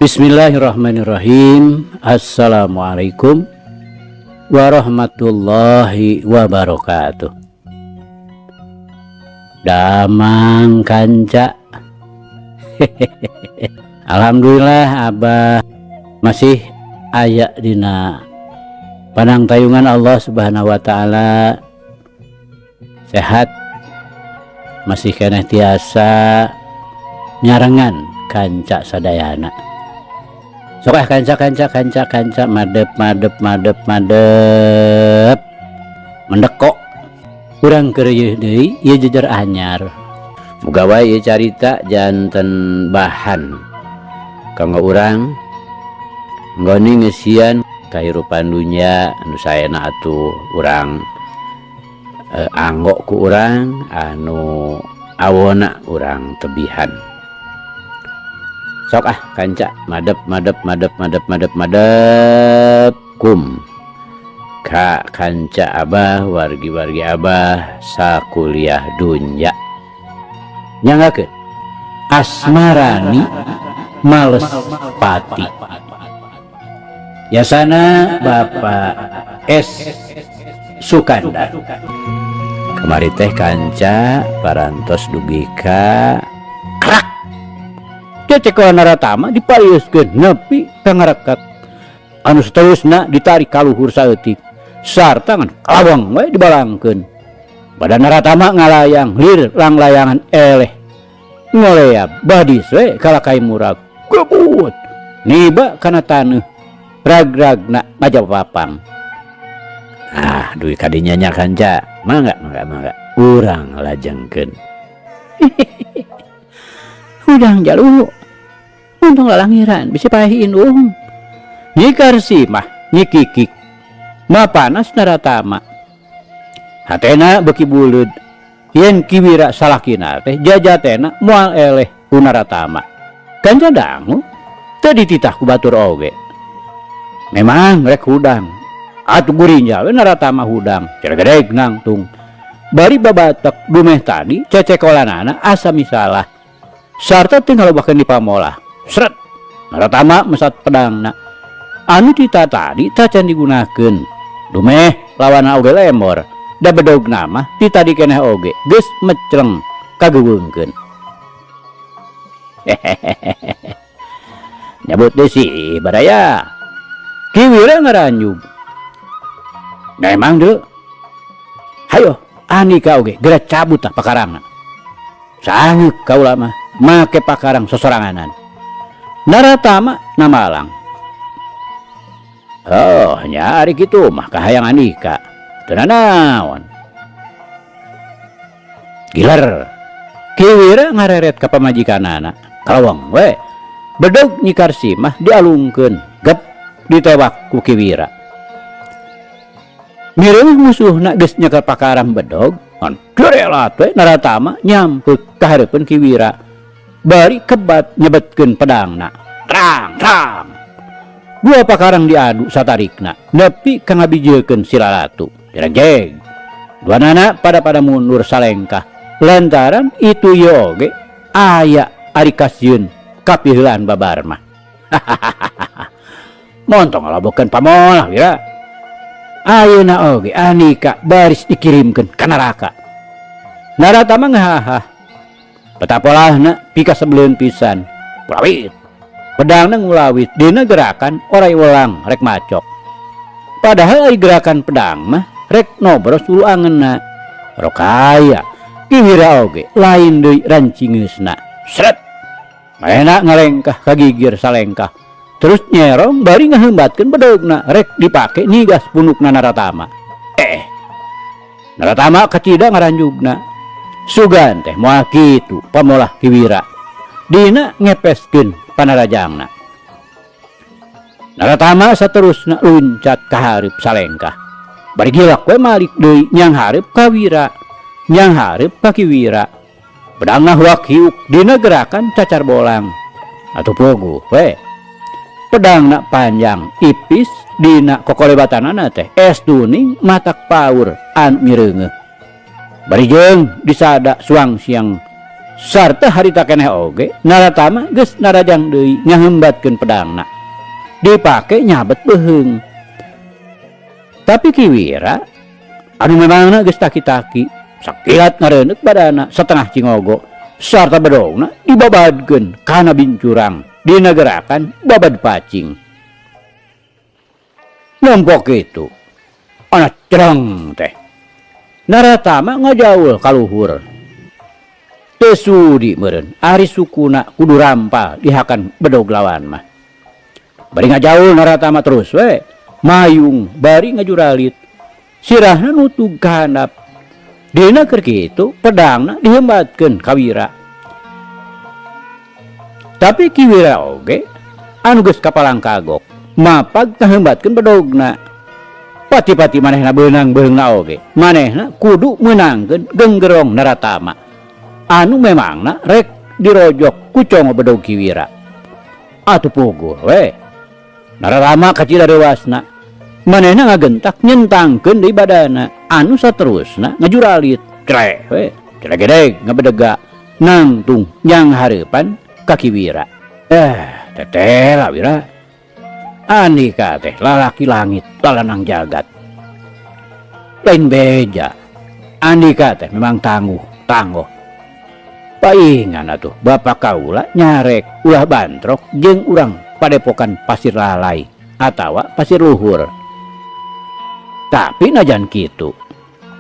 Bismillahirrahmanirrahim. Assalamualaikum warahmatullahi wabarakatuh. Damang kanca. Alhamdulillah Abah masih aya dina panang tayungan Allah Subhanahu wa taala, sehat, masih keneh tiasa nyarengan kanca sadayana. Sokah kanca madep mendekok urang keur deui ieu jejer anyar. Muga wae ieu carita janten bahan kanggo urang nggoni ngeusian kahirupan dunya anu saena atuh urang anggo ku urang anu awona urang tebihan. Sok kanca madep kum ka kanca Abah wargi-wargi Abah sakuliah dunya nyangakeun asmarani males pati. Yasana Bapak S. Sukandar. Kemari teh kanca parantos dugi ka krak cecekolan naratama dipariuskeun nepi ka ngarekat anu saterusna ditarik ka luhur saeutik sarta ngan kalawang we dibalangkeun. Badan naratama ngalayang lir langlayangan eleh ngoleab badis we kalakai murag gebut niba kana taneuh rag-ragna ngajapapang. Duit kadinya nya kanca mangga urang lajengkeun. Udang jalu untung lalangiran bisa pahiin nyi karsi mah nyi kikik ma panas naratama hatena beki buleud yen kiwira salakina teh jajatena moal eleh ku naratama. Kanca dangu teu dititah ku batur oge. Memang rek hudang atuh gurinja we naratama hudang ceregedeg nangtung bari babatek dumeh tadi cecekolanana asa misalah sarta tinggal bahkan di pamolah seret naratama mesat pedangna anu tita tadi tacan digunakeun dumeh lawana oge lemor da bedog nama tita dikeneh oge geus mecleng kagugeungkeun. Nyabut deui si badaya kiwira ngaranjug nah emang deu hayo anika oge geura cabut tah pakarangna sangeuk kaula mah make pakarang sosoranganan. Naratama namalang nya ari kitu mah kahayang anika teu nanaon. Giler kiwira ngareret ka pamajikanana kalawang we bedog nyi karsi mah dialungkeun gep ditewak ku kiwira. Mireung musuhna geus nyekel pakarang bedog ngan gerelat we naratama nyampeuk ka hareupeun kiwira bari kebat nyebetkeun pedangna rang dua pakarang diadu satarikna nepi ka ngabijiekeun si lalatu jeregjeg duanana pada mundur salengkah lantaran itu ye oge aya ari kasieun kapiheulan babar mah. Montong ngalabokeun pamolah wira ayeuna oge anika baris dikirimkeun ka neraka. Naratama ngahah petapolahna pika sebeleun pisan ulawit pedangna ngulawit dina gerakan orai ulang rek macok. Padahal ari gerakan pedang mah rek nobros ulu angeunna rokaya kiwira oge lain deui rancingeusna sret maena ngalengkah ka gigir salengkah terus nyerong bari ngaheumbatkeun bedogna rek dipake nigas punukna naratama. Naratama kacida ngaranjugna sugan teh moal kitu pamolah kiwira dina ngepeskeun panarajangna. Naratama saterusna luncat ka hareup salengkah bari gilak we malik deui nyang hareup ka wira nyang hareup ka kiwira pedangna huak hiuk dina gerakan cacar bolang atuh pogo we pedangna panjang ipis dina kokolebatanana teh es tuning matak paur anu mireungeuh bari jeung disada suang siang sarta harita keneh oge Naratama geus narajang deui ngahembatkeun pedangna dipake nyabet beheung. Tapi Ki Wira anu memangna geus taki-taki sakilat ngareuneup badana setengah cingogo sarta bedogna dibabadkeun kana bincurang dina gerakan babad pacing. Nampok itu ana cereng teh Naratama ngajaul kaluhur teu sudi meureun ari sukuna kudu rampal dihakan bedog lawan mah. Bari ngajaul Naratama terus we mayung bari ngajuralit sirahna nutug ka handap. Dina keur kitu pedangna dihembatkeun ka Wira. Tapi Ki Wira oge anu geus kapalang kagok mapag ngahembatkeun bedogna. Pati-pati manehna beunang beheungna oge manehna kudu meunangkeun genggerong Naratama anu memangna rek dirojok ku congo bedog Ki Wira. Atuh puguh we Naratama kacida dewasna manehna ngagentak nyentangkeun deui badana anu saterusna ngajuralit crek we cregedeg ngabedega nangtung nyang hareupan ka Ki Wira. Teteh lah Wira Andika teh lalaki langit lalanang jagat lain beja. Andika teh memang tangguh paingan atuh bapak kaula nyarek ulah bantrok jeung urang padepokan Pasir Lalai atawa Pasir Luhur. Tapi najan kitu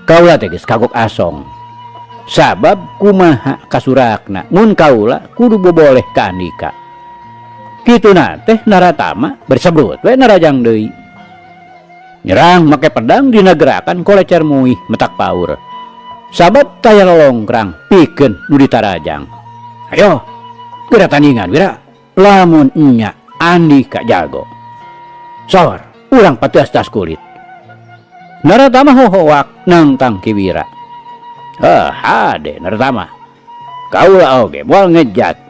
kaula teh geus kagok asong sabab kumaha kasurakna mun kaula kudu boboleh ka Andika. Kituna teh Naratama bersebrut we narajang deui nyerang make pedang dina gerakan kolecer muih metak paur sabab taya lolongkrang pikeun nu ditarajang. Ayo geura tandingan Wira lamun nya Andika jago sor urang patias tas kulit. Naratama hohoak nantang Ki Wira. Hade Naratama kaula oge moal ngejat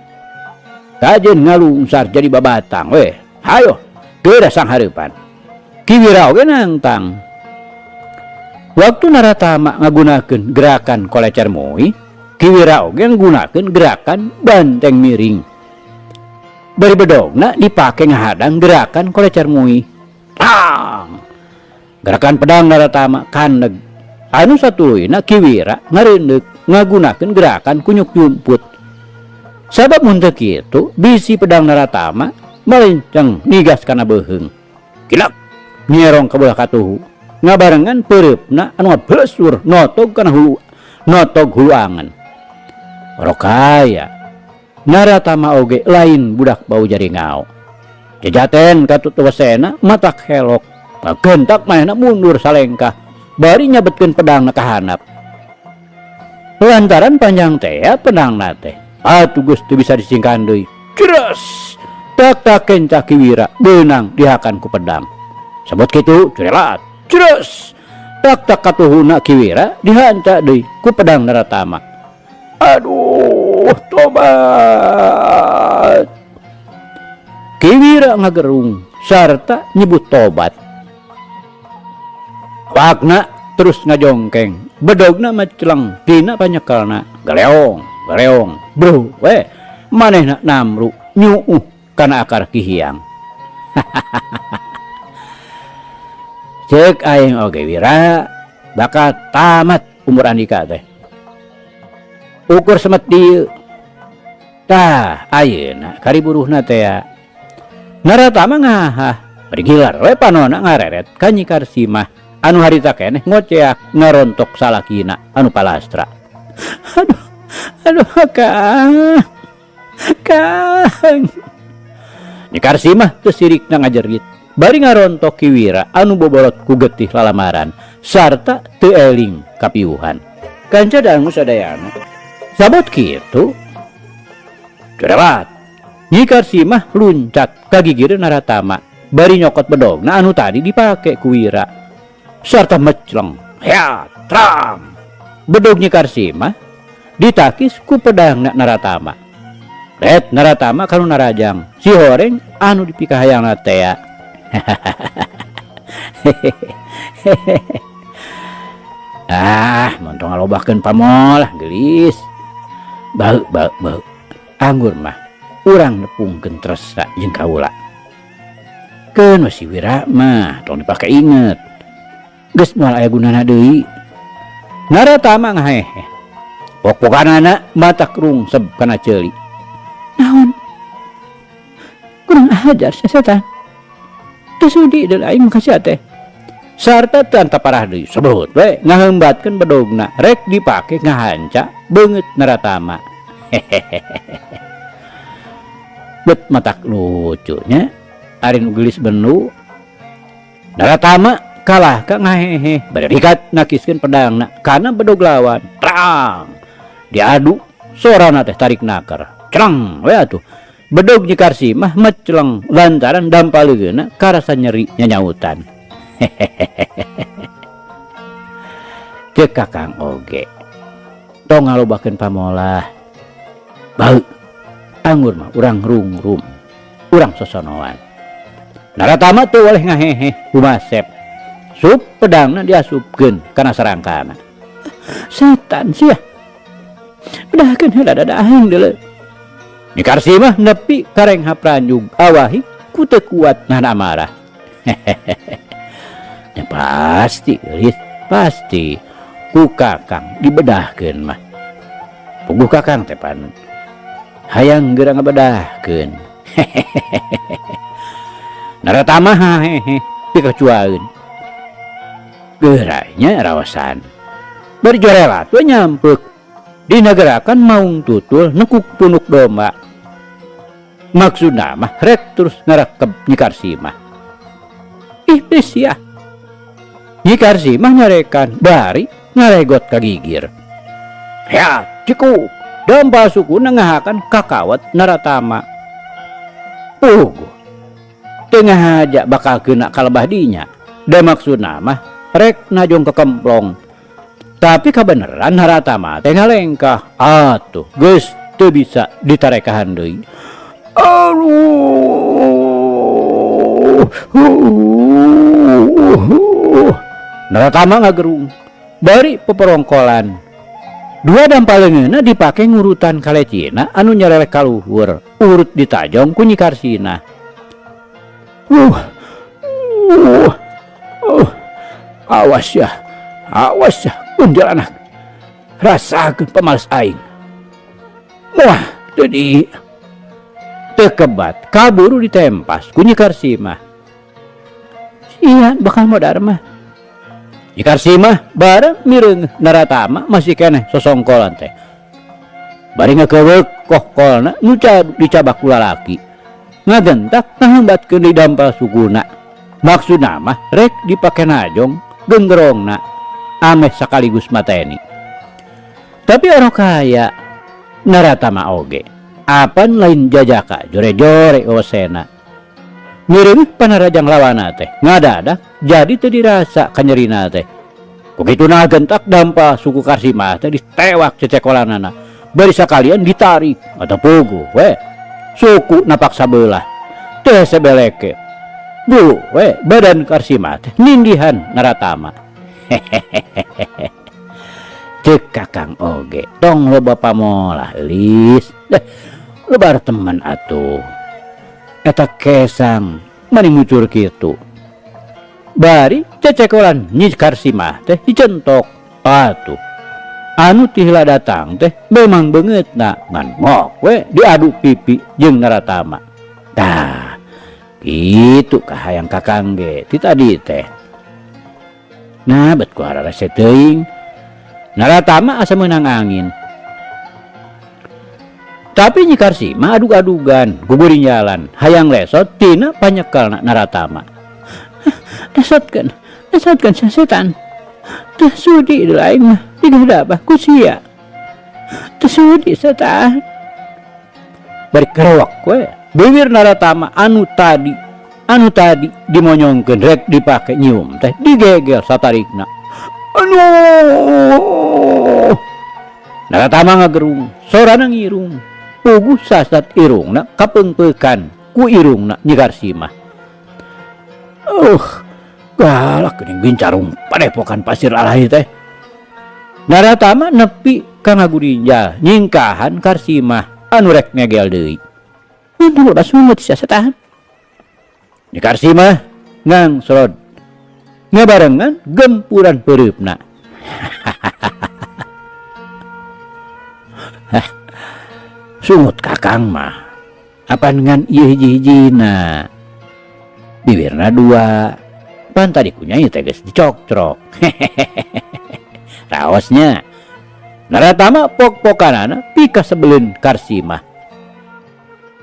kajen ngalungsar jadi babatang we hayo geura sang hareupan. Ki Wira oge nantang. Waktu Naratama ngagunakeun gerakan kolecer muih Ki Wira oge nggunakeun gerakan banteng miring. Bari bedogna dipake ngahadang gerakan kolecer muih. Tang! Gerakan pedang Naratama kandeg anu satuluyna Ki Wira ngareundeuk ngagunakeun gerakan kunyuk jumput. Sabab mun teu kitu bisi pedang Naratama malenceng nigas kana beheung. Kilap nyerong ka belah katuhu ngabarengan peureupna anu ngablesur notog kana hulu angen. Rokaya Naratama oge lain budak bau jaringau. Jajaten katut wesena matak helok gentak manehna mundur salengkah bari nyabetkeun pedangna ka handap. Lantaran panjang teh pedangna teh atuh geus teu bisa disingkan deui. Ceres tak kencah Ki Wira beunang dihakan ku pedang. Sabot kitu curelat ceres tak katuhuna Ki Wira dihanca deui ku pedang Naratama. Aduh tobat. Ki Wira ngagerung sarta nyebut tobat. Wakna terus ngajongkeng bedogna maceleng dina panyekelna galeong bro we manehna namru nyuuh kana akar kihiang. Ceuk aing oge Wira bakal tamat umur Andika teh ukur semet dieu tah ayeuna kariburuhna teh Naratama ngahah bari gilar we panonna ngareret ka Nyi Karsimah anu harita keneh ngoceak ngarontok salakina anu palastra. Aduh Kang. Nyi Karsimah teu sirikna ngajerit bari ngarontok Ki Wira anu bobolot ku getih lalamaran sarta teu eling kapiuhan. Kanca dangu sadayana sabot kitu curewat Nyi Karsimah luncat ka gigireun Naratama bari nyokot bedogna anu tadi dipake ku Wira sarta mecleng heat tram bedog Nyi Karsimah ditakis ku pedangna Naratama. Ret Naratama kanu narajang si horeng anu dipikahayangna teh. Montong ngalobahkeun pamol gelis. Bau anggur mah urang nepungkeun tresna jeung kaula. Keun si Wira mah tong dipake inget. Geus moal aya gunana deui. Naratama ngahehe. Pok-pokanana mata krungseb kana ceuli. Naon? Kurang ajar setan. Teu sudi deul aing makasih teh. Sarta tanta parah deui sebut we ngaheumbatkeun bedogna rek dipake ngahanca beungeut Naratama. Bet matak lucunya ari nu geulis benu Naratama kalah ka ngahehe bade dikat nakiskeun pedangna kana bedog lawan trang diadu sorana teh tarik nakar cerang we atuh bedog Nyikarsi mah meceleng lantaran dampaleuna karasa nyeri nyanyautan. Cek kakang oge tong ngalobakeun pamolah bau anggur mah urang rungrum urang sosonoan. Naratama teu waleh ngahehe kumasep sup pedangna diasupkeun kana sarangkana. Setan sia udahkeun heula dada aing deuleu. Nyikarsi mah nepi kareng hapranjug awahi ku teu kuat nahan amarah. Ya pasti geus pasti ku kakang dibedahkeun mah. Puguh kakang teh pan hayang geura ngabedahkeun. Naratama hahehe dikacuaeun. Geuranya rawasan. Bari jorelat we nyampeuk. Dinagarakan maung tutul nekuk punuk domba. Maksudna mah rek terus ngarakeb Nyikarsi mah. Ih sia. Nyikarsi mah nyarekan bari ngaregot kagigir. Ya cukup. Domba suku nengahakan kakawat Naratama. Puguh. Tengah aja bakal kena kalebah dinya. Da maksudna mah rek najong kekemplong. Tapi kabeneran Naratama teh ngalengkah. Atuh geus teu bisa ditarekahan deui. Aduh. Naratama ngagerung. Bari peperongkolan. Dua dampaleungeunna dipake ngurutan kalecina anu nyarelek kaluhur. Urut ditajong ku Nyikarsina. Awas ya kuntilanak. Rasakeun pamales aing. Wah, tadi tekebat kaburu ditempas ku Nyikarsi mah. Sian bakal modar mah. Nyikarsi mah bareng mireung Naratama masih keneh sosongkolan teh. Bari ngakeuweuk kohkolna nu dicabak ku lalaki. Ngagentak ngahambatkeun di dampal sukuna. Maksudna mah rek dipake najong genggerongna ameh sakaligus mateni. Tapi orang kaya Naratama oge apan lain jajaka jore-jore osena. Ngireun panarajang lawana teh ngadadak jadi teu dirasa kanyerina teh. Kukituna gentak dampal suku Karsi mah teh ditewak cecekolanana. Bari sakalian ditarik atau puguh we. Suku napak sabelah teh sebeleke. Dulu we badan Karsi mah teh nindihan Naratama. Cek kakang oge tong loba pamolah eulis. Lebar teman atuh. Eta kesang mani mucur kitu. Bari cecekolan Nyikarsi mah teh dicentok. Atuh anu tihla datang teh memang beungeutna ngan mok we diadu pipi jeung Naratama. Tah kitu kahayang kakang ge ti tadi teh. Nah bet ku hararese teuing Naratama asa meunang angin. Tapi Nyikarsi mah adug-adugan guguring jalan hayang lesot tina panyekelna Naratama. Lesotkeun setan. Teu sudi deul aing mah digadabah ku sia. Teu sudi setan. Bari kerewak we bibir Naratama anu tadi dimonyongkeun rek dipake nyium teh digegel satarikna. Aduh. Naratama ngagerung sorana ngirung. Puguh sasat irungna kapeungpeukan ku irungna Nyikarsi mah. Galak geuning bincarung padepokan pasir alai teh. Naratama nepi Kang Agurinjal nyingkahan Karsimah anu rek ngegel deui. Untung loba sumut sia setahan. Ni Karsimah ngangsrod ngabarengan gempuran peureupna. Sungut kakang mah apa dengan ieu hiji-hijina bibirna dua pan tadi kunyai teh geus dicokcrok. Raosnya naratama pok-pokanana pika sebelin Karsimah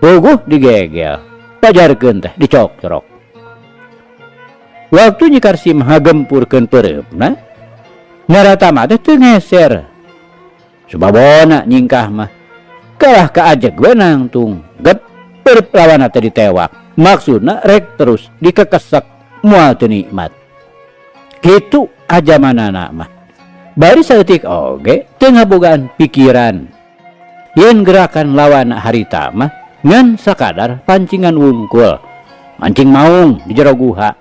puguh digegel pajarkeun teh dicokcrok. Waktu Nyi Karsimah ngagempurkeun peureupna naratama teh teu ngeser subabona nyingkah mah kalah kaajeg we nangtung get peureub lawanna teh ditewak maksudna rek terus dikekesek moal teu nikmat kitu aja manana mah bari saeutik oge teu ngabogaan pikiran yen gerakan lawanna harita mah ngan sakadar pancingan wungkul mancing maung di jero guha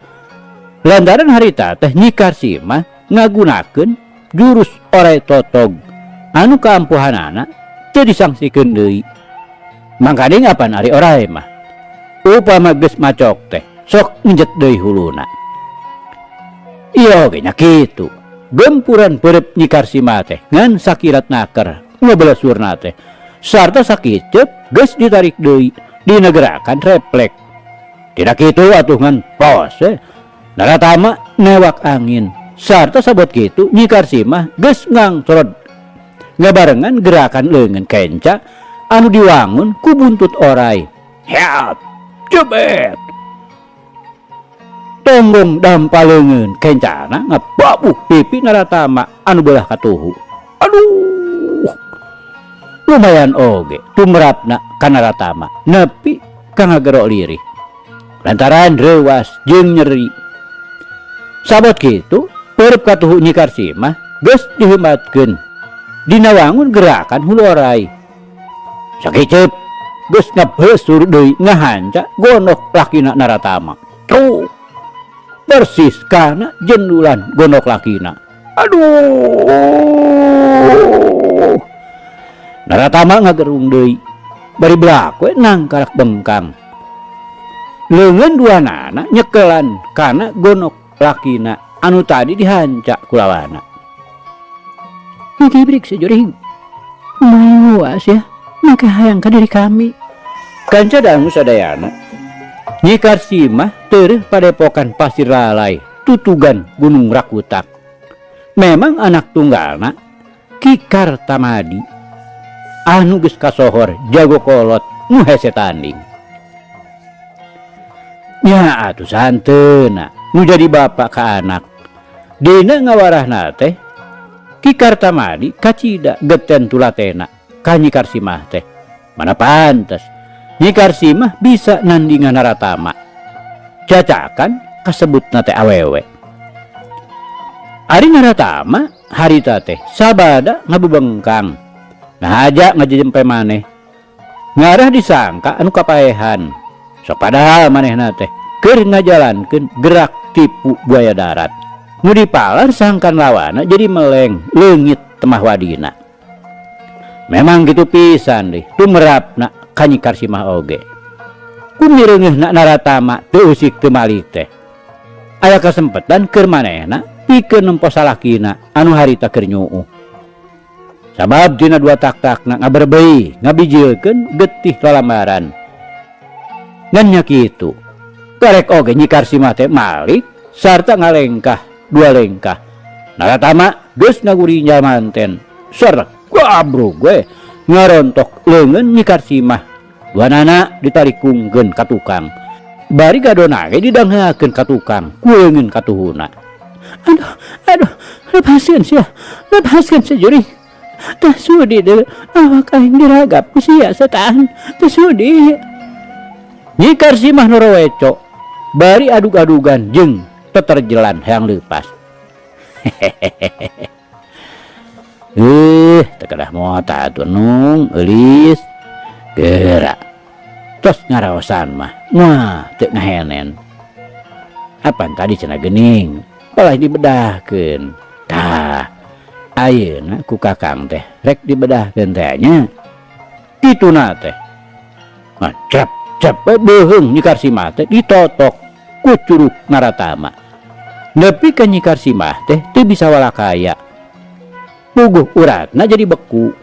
lantaran harita teh Nyi Karsimah ngagunakeun jurus orai totog anu kaampuhanana teu disangsikeun deui. Mangkade ngapan ari orai mah upama geus macok teh sok nginjet deui huluna. Ieu ge nya kitu. Gempuran peureub Nyi Karsimah teh ngan sakirat naker ngabelesurna teh sarta sakicep geus ditarik deui dinegerakan refleks. Tidak kitu atuh ngan pose naratama newak angin sarta sabot kitu Nyi Karsimah geus ngangsrod ngabarengan gerakan leungeun kenca anu diwangun ku buntut orai. Heat jebet tonggong dampaleungeun kencana ngababuk pipi naratama anu beulah katuhu. Aduh lumayan oge tumrapna ka naratama nepi ka ngagerok lirih lantaran reuwas jeung nyeri. Sabot kitu peureub katuhu Nyi Karsimah geus diheumatkeun dina wangun gerakan hulu orai. Sakicep geus ngabeusur deui ngahanca gonok lakina naratama. Tuh persis kana jendulan gonok lakina. Aduh naratama ngagerung deui bari blaku nangkarak bengkang leungeun duanana nyekelan kana gonok lakina anu tadi dihanca kulawana. Kibrik sejuring lumayan luas ya maka hayang ka diri kami kanca dangu sadayana. Nyi Karsimah teureum padepokan Pasir Lalai tutugan Gunung Rakutak. Memang anak tunggalna Ki Kartamadi anu geus kasohor jago kolot nu hese tanding. Nya atuh santeuna nu jadi bapak ka anak dina ngawarahna teh Ki Kartamadi kacida geten tulatena ka Nyi Karsimah teh. Mana pantes Nyi Karsimah bisa nandingan naratama cacakan kasebutna teh awewe. Ari naratama harita teh sabada ngabebengkang nah aja ngajejempe maneh ngarah disangka anu kapaehan sok padahal manehna teh keur ngajalankeun gerak tipu buaya darat nu dipalar sangkan lawana jadi meleng leungit temah wadina. Memang gitu pisan deh tumrapna ka Nyi Karsimah oge ku mireungeuhna naratama teu usik teu malik teh aya kasempetan keur manehna pikeun nempo salakina anu harita keur nyuuh. Sabab dina dua tak-takna ngaberbei ngabijilkeun getih lalamparan ngan nya kitu karek oge Nyi Karsimah teh malik sarta ngalengkah dua lengkah naratama geus ngagurinjal manten serek gabrug gue ngarontok leungeun Nyi Karsimah duanana ditarikungkeun ka tukang bari gadona ge didangheakeun ka tukang ku leungeun katuhuna. Aduh lepaskeun sia juri tah sudi deui awak aing diragap ku sia satahan tah sudi. Nyi Karsimah noroweco bari adug-adugan jeung teterjelan hayang leupas. Tekadah mota atuh nung eulis gerak tos ngaraosan mah wah teu ngahenen apan tadi cenah geuning balah dibedahkeun tah ayeuna ku kakang teh rek dibedahkeun teh nya kituna teh cap beheung Nyi Karsimah teh ditotok ku Curug Naratama nepi ka Nyi Karsimah teh teu bisa walakaya puguh uratna jadi beku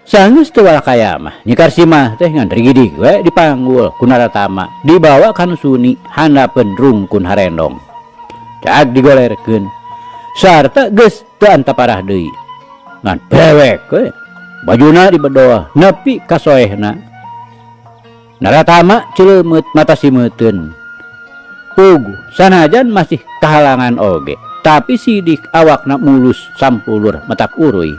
sanggeus teu walakaya mah Nyi Karsimah teh ngan rigidig we dipanggul ku Naratama dibawa ka nu Suni handapeun rungkun harendong cak digolerkeun sarta geus teu antaparah deui ngan brewek we bajuna dibedoh nepi ka soehna Naratama cileumeut mata simeuteun puguh sanajan masih kahalangan oge tapi sidik awakna mulus sampulur matak uruy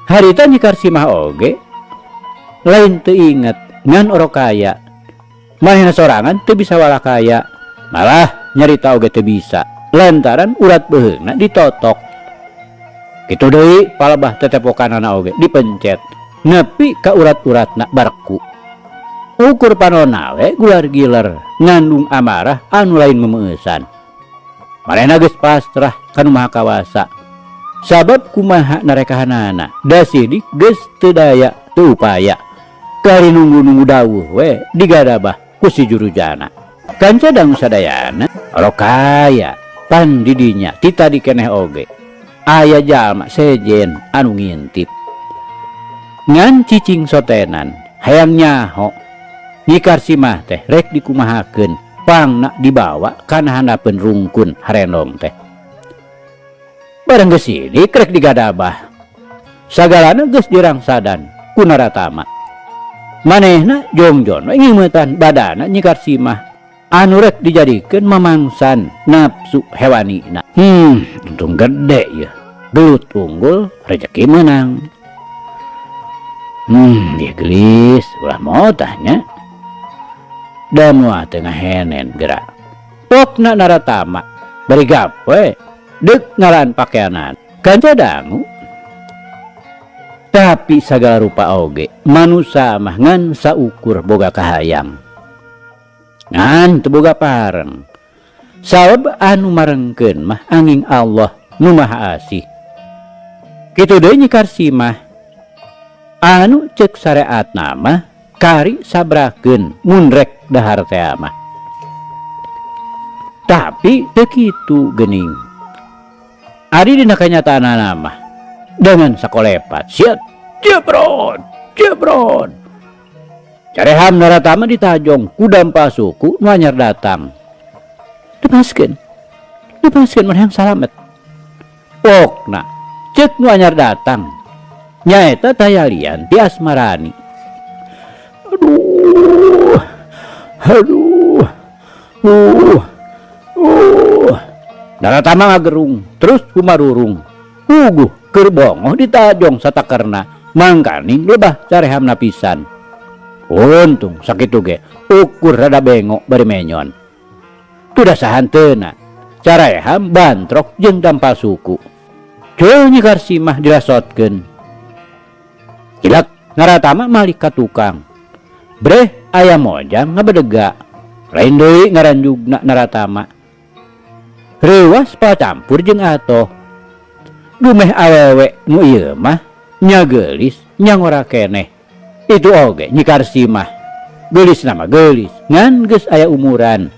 harita Nyi Karsimah oge lain teu inget ngan orokaya manehna sorangan teu bisa walakaya malah nyarita oge teu bisa lantaran urat beheungna ditotok kitu deui palebah tetepokanana oge dipencet nepi ka urat-uratna barku ukur panonna we gular giler ngandung amarah anu lain memeusan manehna geus pasrah ka Nu Maha Kawasa sabab kumaha narekahanana da sidik geus teu daya teu upaya kari nunggu-nunggu dawuh we digadabah ku si Jurujana kan cadang sadayana orokaya pan didinya ti tadi keneh oge aya jalma sejen anu ngintip ngan cicing sotenan hayang nyaho Nyi Karsimah teh rek dikumahakeun pangna dibawa kana handapeun rungkun harendong teh bareng geus sidik rek digadabah sagalana geus dirangsadan ku Naratama manehna jongjon we ngimeutan badana Nyi Karsimah anu rek dijadikeun mamangsan nafsu hewanina untung gede ya gelut unggul rezeki menang dia gelis ulah motahnya dan wah tengah henen gerak pokna Naratama bari gawe dek ngaran pakaianan kanca dangu tapi sagala rupa oge manusia mah ngan saukur boga kahayang ngan teu boga pareng sabab anu marengkeun mah angin Allah Nu Maha Asih kitu deui Nyi Karsimah anu ceuk syariatna mah kari sabrakeun mun rek dahar teh mah tapi teu kitu geuning ari dina kanyataanna mah dengan sakolepat siat jebron careham Naratama ditajong ku dampa suku nu anyar datang lepaskeun manehang salamet pokna ceuk nu anyar datang nyaeta tayalian ti Asmarani aduh Naratama ngagerung terus kumarurung puguh keur bongoh ditajong satakerna mangkaning lebah carehamna pisan untung sakitu ge ukur rada bengok bari menyon tuda sahanteuna careham bantrok jeung dampal suku ceul Nyi Karsimah dirasotkeun ilak Naratama malik ka tukang breh aya mojang ngabedega lain deui ngaranjugna Naratama reuwas pacampur jeung atoh dumeh awewe nu ieu mah nya geulis nya ngora keneh itu oge Nyi Karsimah geulis nama geulis ngan geus aya umuran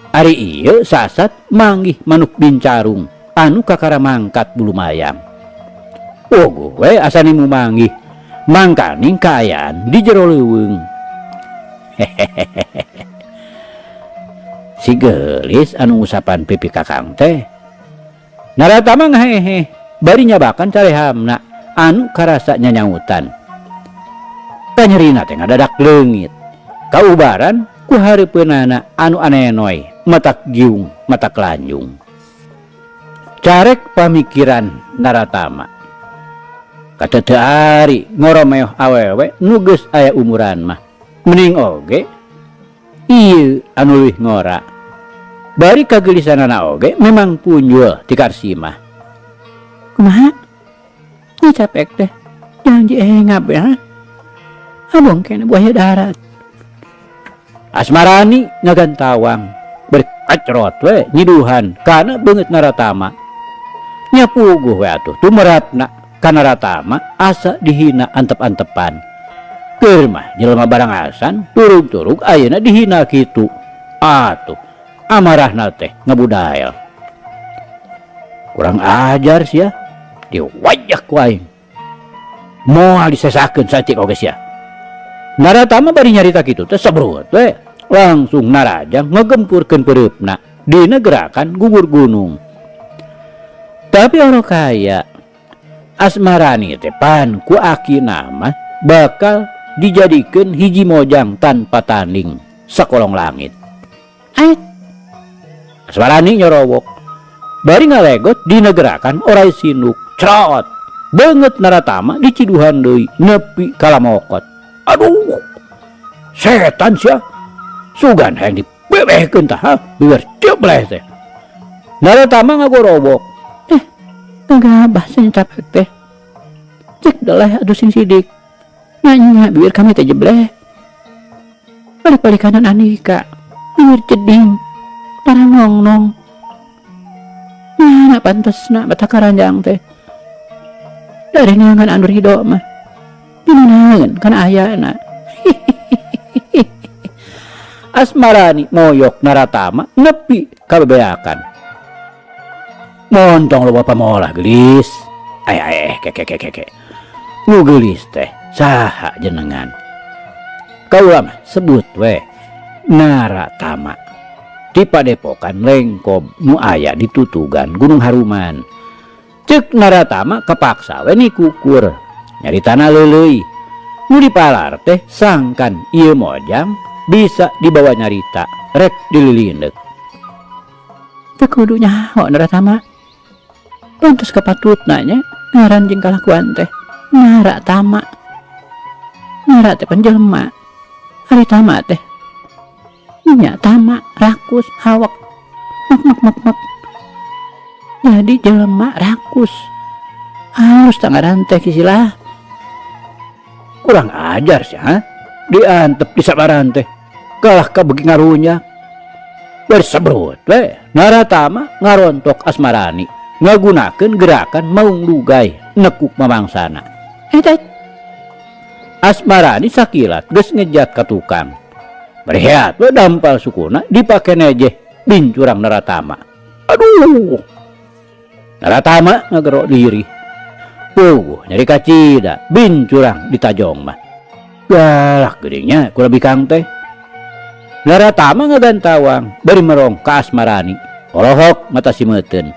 ari ieu sasat manggih manuk bincarung anu kakara mangkat bulu mayang ogo we asani mu manggih mangkaning kaayaan di jero leuweung si geulis anu usapan pipi kakang teh Naratama ngahehe bari nyabakan carehamna anu karasa nyanyautan panyerina teh ngadadak leungit kaubaran ku hareupeunana anu anenoy matak giung matak lanjung carek pamikiran Naratama kateu ari ngoromeoh awewe nu geus aya umuran mah mending oge ieu anu leuwih ngora bari kagelisanana oge memang punjul ti Karsimah kumaha nya capek teh janji engap ya abong kena buaya darat Asmarani ngagantawang berkacrot we nyiduhan kana beungeut Naratama nyapuguh we atuh tumeratna kana Ratama asa dihina antep-antepan. Keur mah jelema barang asan turug-turug ayeuna dihina kitu. Atuh amarahna teh ngabudael. Kurang ajar sia, diwajah ku aing. Moal disesakeun saeutik oge sia. Naratama bari nyarita kitu teh sabrut we langsung narajang ngegempurkeun pereupna dina gerakan gugur gunung. Tapi orang kaya Asmarani teh pan ku akina mah bakal dijadikeun hiji mojang tanpa tanding sakolong langit. Ait Asmarani nyorowok bari ngalegot dina gerakan orai sinuk cerot banget Naratama diciduhan deui nepi ka lamokot. Aduh setan sia sugan hayang dibebehkeun tah biar cebleh teh. Naratama ngagorobok ngagabah sing capek teh cek deleh aduh sing sidik nanya biar kami teh jebleh balik-balik kanan Andika biar jeding tarang nong nah pantesna bata karanjang teh dari neangan anu ridho mah dinaeun kana ayana. Asmarani moyok Naratama nepi kabebeakan. Montong lo bapak molah gelis. Keke. Lu gelis teh saha jenengan. Kaula mah sebut we Naratama. Di Padepokan Lengkob nu aya di Tutugan Gunung Haruman. Ceuk Naratama kepaksa we nikukur nyaritana leuleuy. Nu dipalar teh sangkan ieu mojang bisa dibawa nyarita rek dililindek. Teu kudu nyaho Naratama. Pantes kapatutna nya ngaran jeung kalakuan teh Naratama. Nara teh penjelma. Ari tama teh nya tama rakus hawak mak. Jadi jelema rakus halus tangaran teh kisilah. Kurang ajar sih diantep di sabaran teh kalah kabegi ngarunya bersebrut we Naratama ngarontok Asmarani ngagunakeun gerakan maung lugay nekuk mamangsana. Asmarani sakilat geus ngejat ka tukang berehat we dampal sukuna dipake nejeh bincurang Naratama. Aduh Naratama ngagerok diri puguh nyari kacida bincurang ditajong mah galak gedenya ku lebih kang teh. Naratama ngagantawang bari merong ka Asmarani olohok mata simeuteun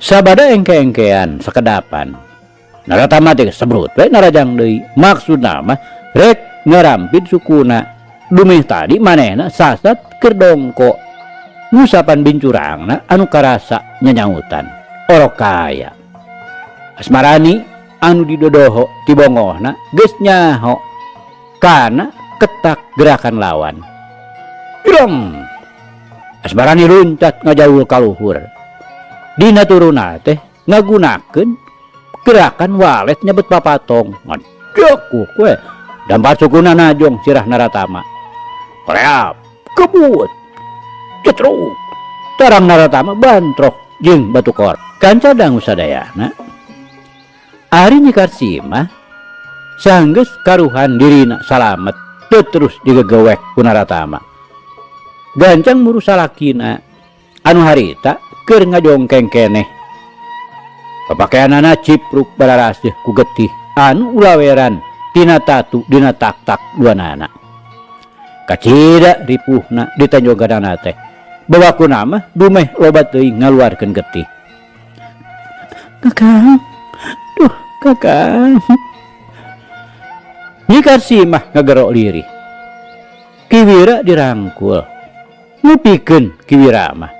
sabada engke-engkean sakedapan. Naratama teh sebrut we narajang deui maksudna mah rek ngarampid sukuna dumeh tadi manehna sasat keur dongko ngusapan bincurangna anu karasa nyanyautan orok kaya. Asmarani anu didodoho ti bongohna geus nyaho kana ketak gerakan lawan. Irong Asmarani luncat ngajaul ka luhur. Dina turuna teh ngagunakeun gerakan walet nyebut papatong. Ngajekuk we dampar sukuna najong sirah Naratama. Koreap kebut cetruk tarang Naratama bantrok jeung batu kor kanca dangu sadayana. Ari Nyikarsima sanggeus karuhan dirina salamet teu terus digegewek ku Naratama. Gancang muru salakina anu harita keur ngajongkeng keneh. Papakeanana cipruk bararasih ku getih anu ulaweran tina tatu dina tak-tak duanana. Kacida ripuhna di tanjogadana teh bawakuna mah dumeh loba teuing ngaluarkeun getih. Kakang, duh kakang. Nyikarsima ngagerok lirih. Kiwira dirangkul ngupikeun Kiwira mah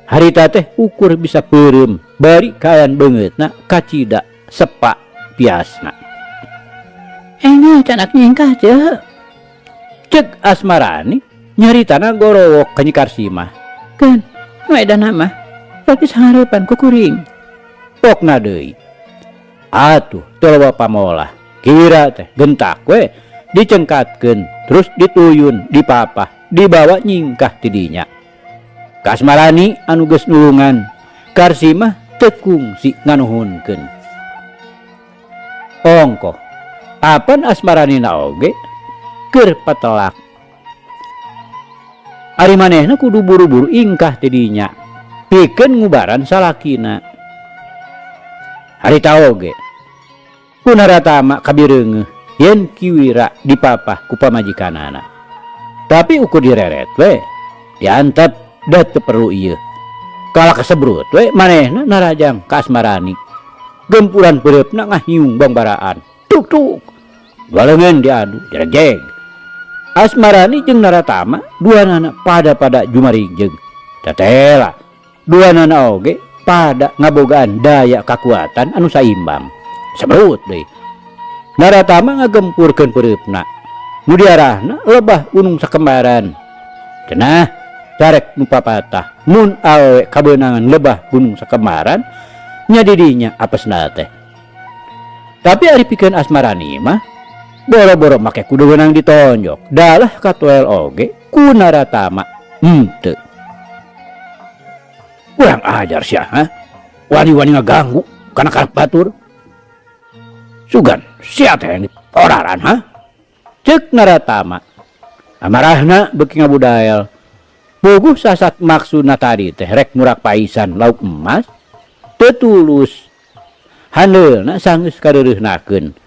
harita teh ukur bisa peureum bari kayan beungeutna kacida sepak piasna. Enya canak nyingkah cek Asmarani nyaritana gorowok ka Nyikarsima. Keun wedana mah bagi saharepan kukuring pokna deui. Atuh teu loba pamolah Kiwira teh gentak we dicengkatkeun terus dituyun dipapah dibawa nyingkah ti dinya. Kasmarani anu geus nulungan Karsima tekung si nganuhunkeun. Ongko apan Asmaranina oge keur patelak. Ari manehna kudu buru-buru ingkah tidinya pikeun ngubaran salakina. Harita oge ku Naratama kabireungeuh yen Kiwira dipapah ku pamajikanana. Tapi ukur direret we diantep da teu perlu ieu. Kala kasebrut we manehna narajang ka Asmarani. Gempuran pereupna ngahiung bangbaraan. Tuk tuk. Dua leungeun diadu jeregjeg. Asmarani jeung Naratama duanana pada jumarijeg. Tetela duanana oge pada ngabogaan daya kakuatan anu saimbang. Sebrut deui. Naratama ngagempurkeun pereupna. Nu diarahna lebah gunung sakembaran. Cenah carek nu papatah mun awewe kabeunangan lebah gunung sakembaran nya didinya apesna teh. Tapi ari pikeun Asmarani mah boro-boro make kudu weunang ditonjok. Dalah katuel oge ku Naratama henteu. Kurang ajar sia ha. Wani-wani ngaganggu kana karep batur. Sugan sia teh oraran ha. Ceuk Naratama. Amarahna beuki ngabudael. Puguh sasat maksudna tadi teh rek murak paisan lauk emas teu tulus. Handeulna sanggeus kareureuhnakeun.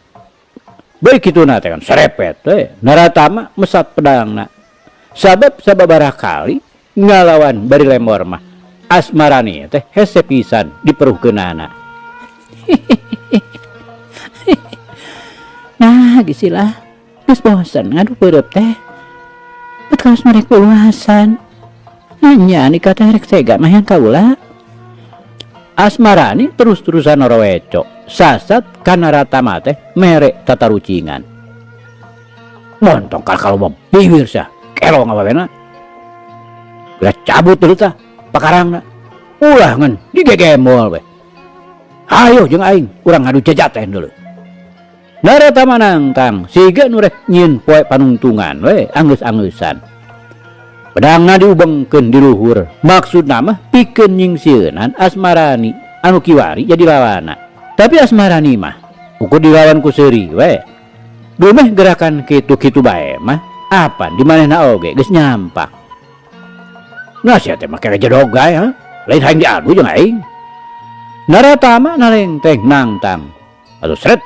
Bae kituna teh kan serepet teh Naratama mesat pedangna. Sabab sababaraha kali ngalawan bari lemor mah Asmarani teh hese pisan diperuhkeunana. Nah gisilah geus bosen ngadu peureup teh. Betul mereka uluasan. Nanya nikah teh rek tega mah yang kaula. Asmarani terus-terusan oroweco sasat ka Naratama teh mere tatarucingan. Montong kalau bibir sah kelo ngawawena. Udah cabut dulu tah pakarangna. Ulah ngan digegemol we. Hayo jeung aing urang ngadu jajaten dulu. Naratama nangtang siga nu rek nyieun poe panungtungan we anggeus-angeusan. Pedangna diubengkeun di luhur. Maksudna mah pikeun nyingsieunan Asmarani anu kiwari jadi lawana. Tapi Asmarani mah ukur dilawan ku seuri we. Dumeh gerakan kitu-kitu bae mah apan di manehna oge geus nyampak. Nah sia teh mah kere jedogay ha. Lain hayang diadu jeung aing. Naratama nalengteng nangtang. Atuh sret.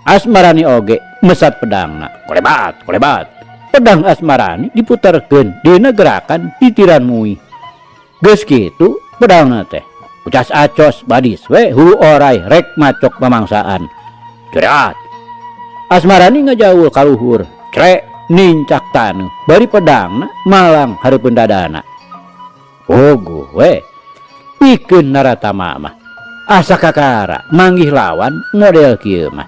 Asmarani oge mesat pedangna. Kolebat. Pedang Asmarani diputerkeun dina gerakan titiran muih. Geus kitu pedangna teh ucas acos badis we hulu oray rek macok pamangsaan. Cerat. Asmarani ngajawul ka luhur, crek nincak taneuh bari pedangna malang hareupeun dadana. Ogo we. Pikeun Naratama mah asa kakara manggih lawan model kieu mah.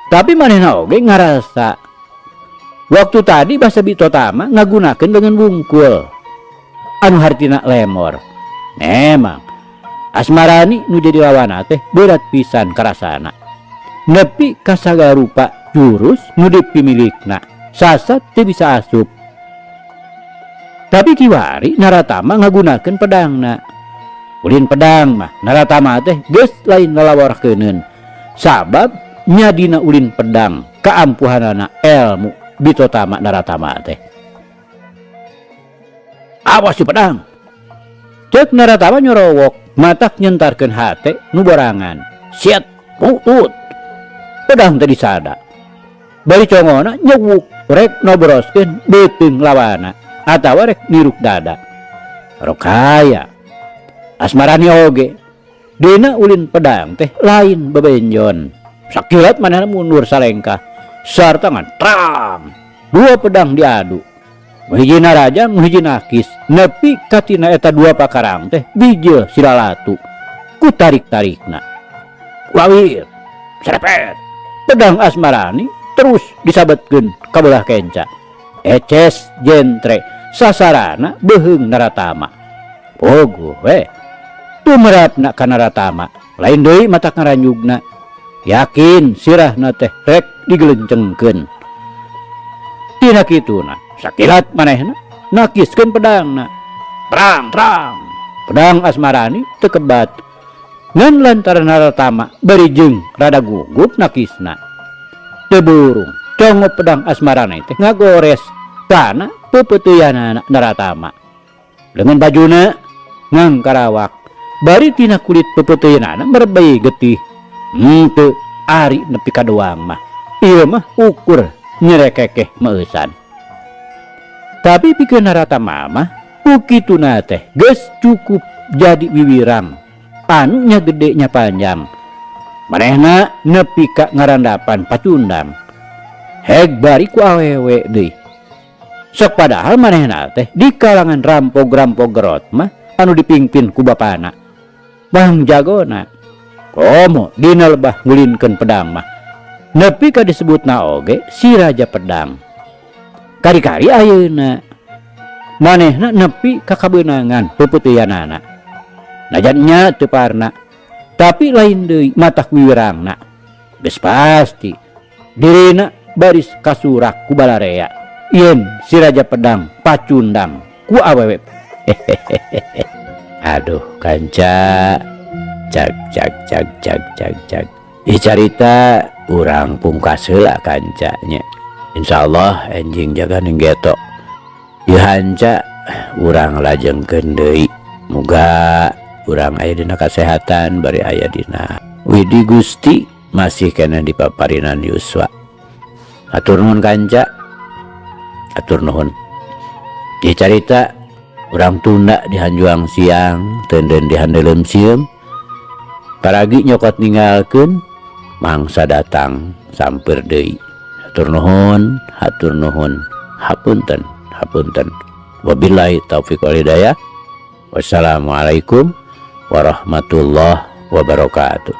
Tapi manehna oge ngarasa waktu tadi basa Bitotama ngagunakeun dengan bungkul anu hartina lemor. Memang Asmarani nu jadi lawana teh berat pisan karasana. Nepi ka sagala rupa jurus nu dipimilikna sasat teu bisa asup. Tapi kiwari Naratama ngagunakeun pedangna. Ulin pedang mah Naratama teh geus lain lalaworkeun. Sabab nya dina ulin pedang kaampuhanana ilmu Bitotama Naratama teh. Awas si pedang. Cek Naratama nyorowok matak nyentarkeun hate nu borangan. Siat putut. Pedang teh disada. Bari congona nyewuk rek nobroskeun beuteung lawana atawa rek niruk dada. Rokaya. Asmarani oge dina ulin pedang teh lain bebenjon. Sakilat manehna mundur salengkah. Sartangan trang. Dua pedang diadu. Hiji narajang, hiji nakis. Nepi katina eta dua pakarang teh bijil silalatu. Ku tarik-tarikna. Lawir. Serepet. Pedang Asmarani terus disabetkeun ka belah kenca. Eces jentre sasarana beheung Naratama. Pogo we. Tumerapna ka Naratama. Lain deui matak ngaranjugna. Yakin sirahna teh rek digelencengkeun. Tina kituna sakilat manehna nakiskeun pedangna. Terang. pedang asmarani tekebat ngan lantaran Naratama bari jeung rada gugup nakisna. Teu burung congo pedang asmarani teh ngagores kana pepeuteuyana Naratama. Dengan bajuna ngang karawak bari tina kulit pepeuteuyana merebay getih. Teu ari nepi ka doang mah. Ieu mah ukur nyerekekeh meusan. Tapi pikeun Naratama mah ukituna teh geus cukup jadi wiwirang anu nya gede nya panjang. Manehna nepi ka ngarandapan pacundang. Heg bari ku awewe deui. Sok padahal manehna teh di kalangan rampog-rampog gerot mah anu dipingpin ku bapana. Bang jagona. Komo dina lebah ngulinkeun pedang mah. Nepi ka disebutna oge si Raja Pedang. Kari-kari ayeuna manehna nepi ka kabeunangan pepeuteuyannana. Najannya teu parna, tapi lain deui matah wiwirangna. Geus pasti dirina baris kasurak ku balarea. Ieun si Raja Pedang pacundang ku awewe. Aduh kanca, cag. Dicarita urang pungkas heula kancanya. Insyaallah enjing jaga ninggeto. Ieu hanca urang lajengkeun deui. Muga urang aya dina kasehatan bari aya dina widi Gusti masih kena dipaparinan yuswa. Atur nuhun kanca. Atur nuhun. Dicarita urang tunda di Hanjuang siang, teudeun di handeuleum sieum. Paragi nyokot ninggalkeun mangsa datang samper deui. Hatur nuhun, hapunten. Wabillahi taufiq wal hidayah. Wassalamualaikum warahmatullahi wabarakatuh.